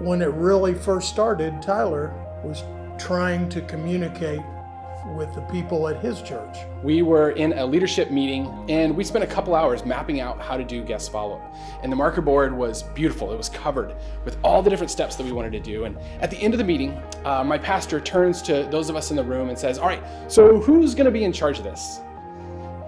when it really first started, Tyler was trying to communicate with the people at his church. We were in a leadership meeting and we spent a couple hours mapping out how to do guest follow. And the marker board was beautiful. It was covered with all the different steps that we wanted to do. And at the end of the meeting, my pastor turns to those of us in the room and says, all right, so who's gonna be in charge of this?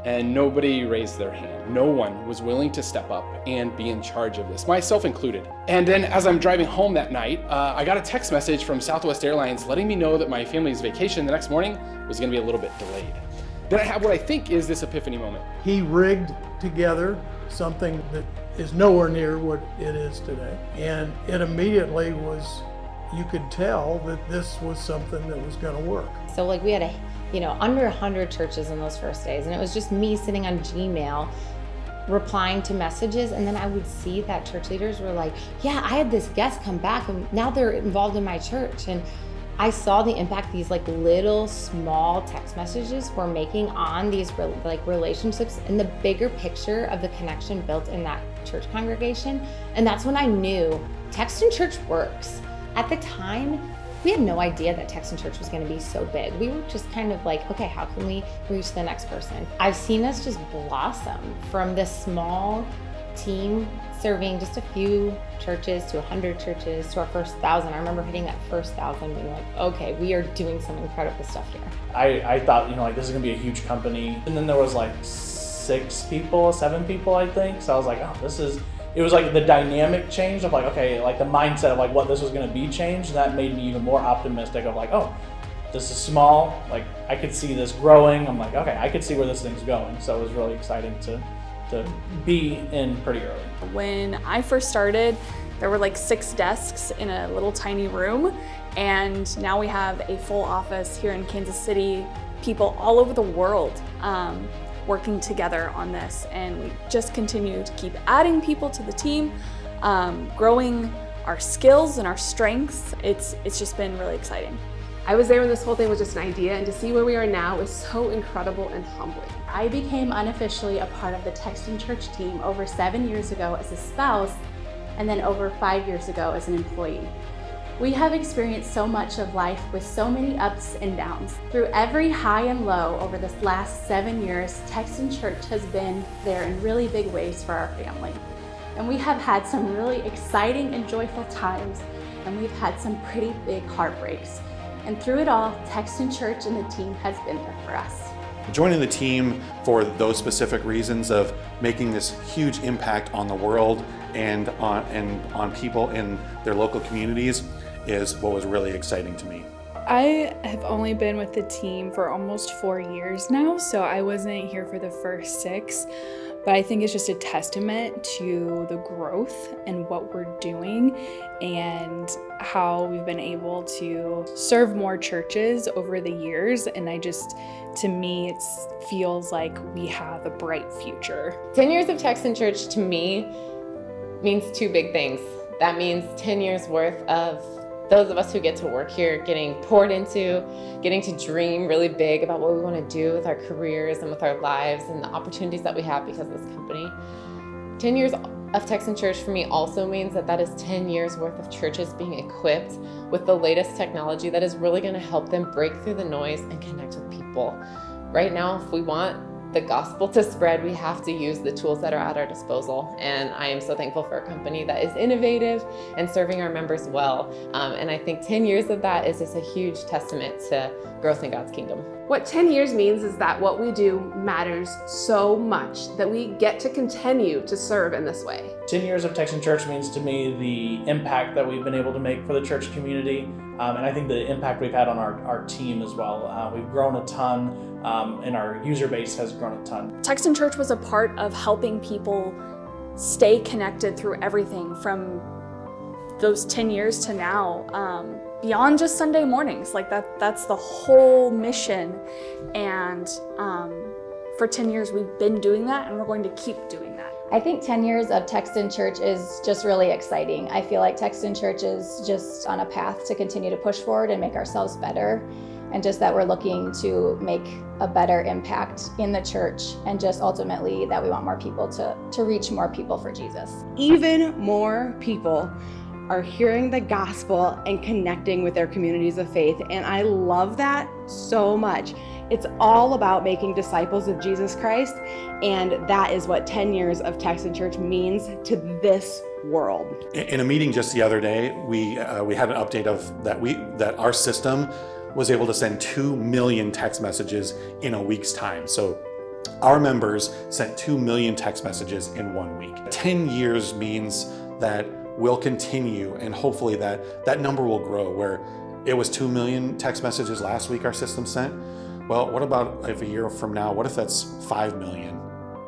And nobody raised their hand. No one was willing to step up and be in charge of this, myself included. And then as I'm driving home that night, I got a text message from Southwest Airlines letting me know that my family's vacation the next morning was gonna be a little bit delayed. Then I have what I think is this epiphany moment. He rigged together something that is nowhere near what it is today. And it immediately was, you could tell that this was something that was gonna work. So like we had under 100 churches in those first days, and it was just me sitting on Gmail replying to messages, and then I would see that church leaders were like, yeah, I had this guest come back and now they're involved in my church. And I saw the impact these like little small text messages were making on these relationships and the bigger picture of the connection built in that church congregation. And that's when I knew Text in Church works. At the time, we had no idea that Text in Church was going to be so big. We were just kind of like, okay, how can we reach the next person? I've seen us just blossom from this small team serving just a few churches to 100 churches to our first 1,000. I remember hitting that first 1,000 being like, okay, we are doing some incredible stuff here. I thought, this is gonna be a huge company. And then there was like 7 people, I think. So I was like, it was like the dynamic change of like, okay, like the mindset of like what this was gonna be changed. That made me even more optimistic of like, oh, this is small. Like I could see this growing. I'm like, okay, I could see where this thing's going. So it was really exciting to be in pretty early. When I first started, there were like 6 desks in a little tiny room. And now we have a full office here in Kansas City, people all over the world working together on this, and we just continue to keep adding people to the team, growing our skills and our strengths. It's just been really exciting. I was there when this whole thing was just an idea, and to see where we are now is so incredible and humbling. I became unofficially a part of the Text in Church team over 7 years ago as a spouse, and then over 5 years ago as an employee. We have experienced so much of life with so many ups and downs. Through every high and low over this last 7 years, Text in Church has been there in really big ways for our family. And we have had some really exciting and joyful times, and we've had some pretty big heartbreaks. And through it all, Text in Church and the team has been there for us. Joining the team for those specific reasons of making this huge impact on the world and on people in their local communities is what was really exciting to me. I have only been with the team for almost 4 years now, so I wasn't here for the first 6, but I think it's just a testament to the growth and what we're doing and how we've been able to serve more churches over the years. And to me, it feels like we have a bright future. 10 years of Text in Church to me means 2 big things. That means 10 years worth of those of us who get to work here getting poured into, getting to dream really big about what we want to do with our careers and with our lives and the opportunities that we have because of this company. 10 years of Text in Church for me also means that is 10 years worth of churches being equipped with the latest technology that is really going to help them break through the noise and connect with people. Right now, if we want the gospel to spread, we have to use the tools that are at our disposal. And I am so thankful for a company that is innovative and serving our members well. And I think 10 years of that is just a huge testament to growth in God's kingdom. What 10 years means is that what we do matters so much that we get to continue to serve in this way. 10 years of Text in Church means to me the impact that we've been able to make for the church community. And I think the impact we've had on our team as well. We've grown a ton, and our user base has grown a ton. Text in Church was a part of helping people stay connected through everything from those 10 years to now, beyond just Sunday mornings. Like that's the whole mission. And for 10 years, we've been doing that, and we're going to keep doing that. I think 10 years of Text in Church is just really exciting. I feel like Text in Church is just on a path to continue to push forward and make ourselves better. And just that we're looking to make a better impact in the church, and just ultimately that we want more people to reach more people for Jesus. Even more people are hearing the gospel and connecting with their communities of faith. And I love that so much. It's all about making disciples of Jesus Christ, and that is what 10 years of Texton Church means to this world. In a meeting just the other day, we had an update of that our system was able to send 2 million text messages in a week's time. So our members sent 2 million text messages in 1 week. 10 years means that we'll continue, and hopefully that number will grow, where it was 2 million text messages last week our system sent. Well, what about if a year from now, what if that's 5 million,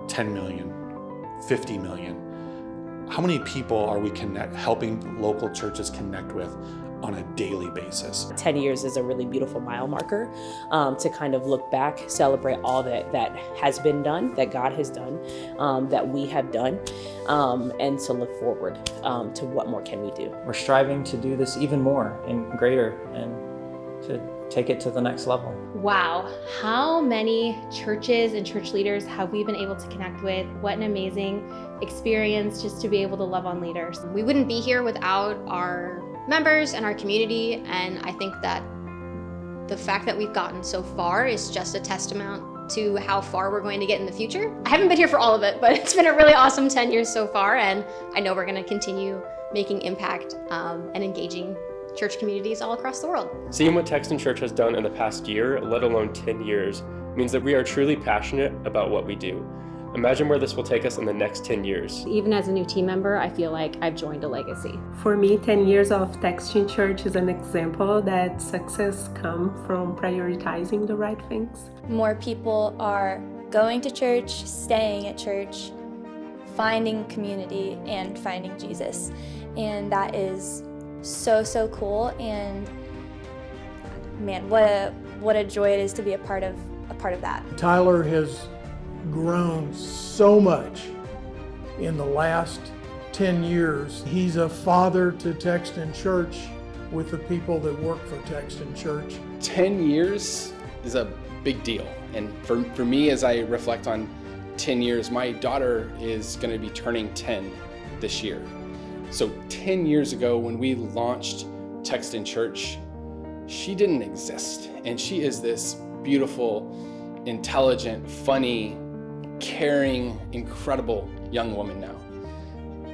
10 million, 50 million? How many people are we helping local churches connect with on a daily basis? 10 years is a really beautiful mile marker to kind of look back, celebrate all that has been done, that God has done, that we have done, and to look forward to what more can we do. We're striving to do this even more and greater and to take it to the next level. Wow, how many churches and church leaders have we been able to connect with? What an amazing experience just to be able to love on leaders. We wouldn't be here without our members and our community, and I think that the fact that we've gotten so far is just a testament to how far we're going to get in the future. I haven't been here for all of it, but it's been a really awesome 10 years so far, and I know we're going to continue making impact and engaging church communities all across the world. Seeing what Texton Church has done in the past year, let alone 10 years, means that we are truly passionate about what we do. Imagine where this will take us in the next 10 years. Even as a new team member, I feel like I've joined a legacy. For me, 10 years of Texton Church is an example that success comes from prioritizing the right things. More people are going to church, staying at church, finding community, and finding Jesus. And that is so cool, and man, what a joy it is to be a part of that. Tyler has grown so much in the last 10 years. He's a father to Texton Church with the people that work for Texton Church. 10 years is a big deal, and for me, as I reflect on 10 years, my daughter is going to be turning 10 this year. So 10 years ago, when we launched Texton Church, she didn't exist. And she is this beautiful, intelligent, funny, caring, incredible young woman now.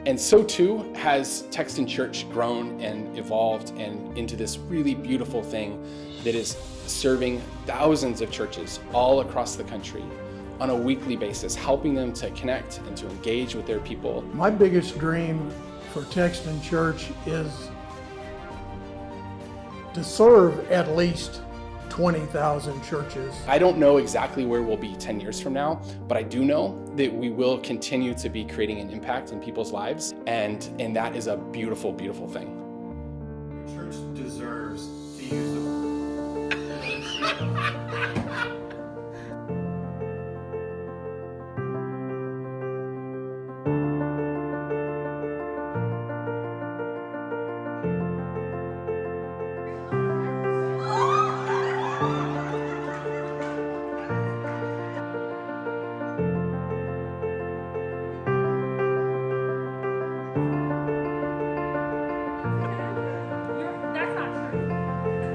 And so too has Texton Church grown and evolved and into this really beautiful thing that is serving thousands of churches all across the country on a weekly basis, helping them to connect and to engage with their people. My biggest dream for Texton Church is to serve at least 20,000 churches. I don't know exactly where we'll be 10 years from now, but I do know that we will continue to be creating an impact in people's lives, and that is a beautiful, beautiful thing. The church deserves to use the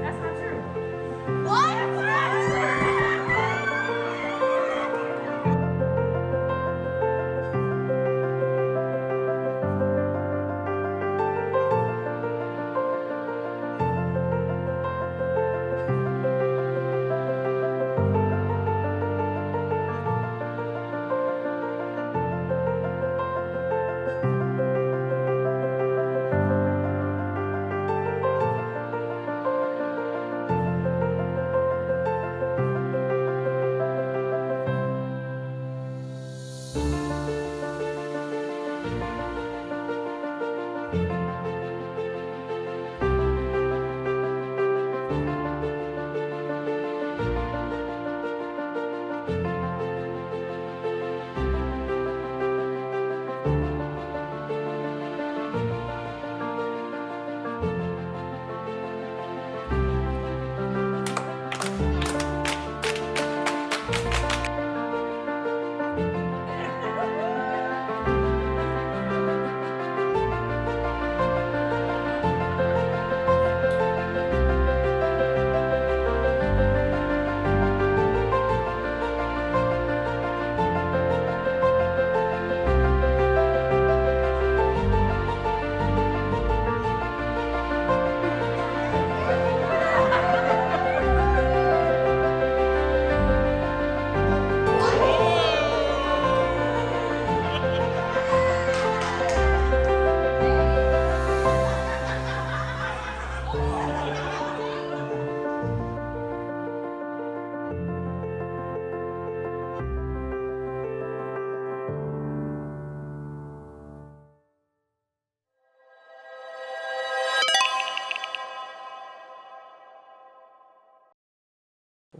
That's not true. What?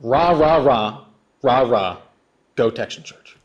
Rah, rah, rah, rah, rah, go Texan Church.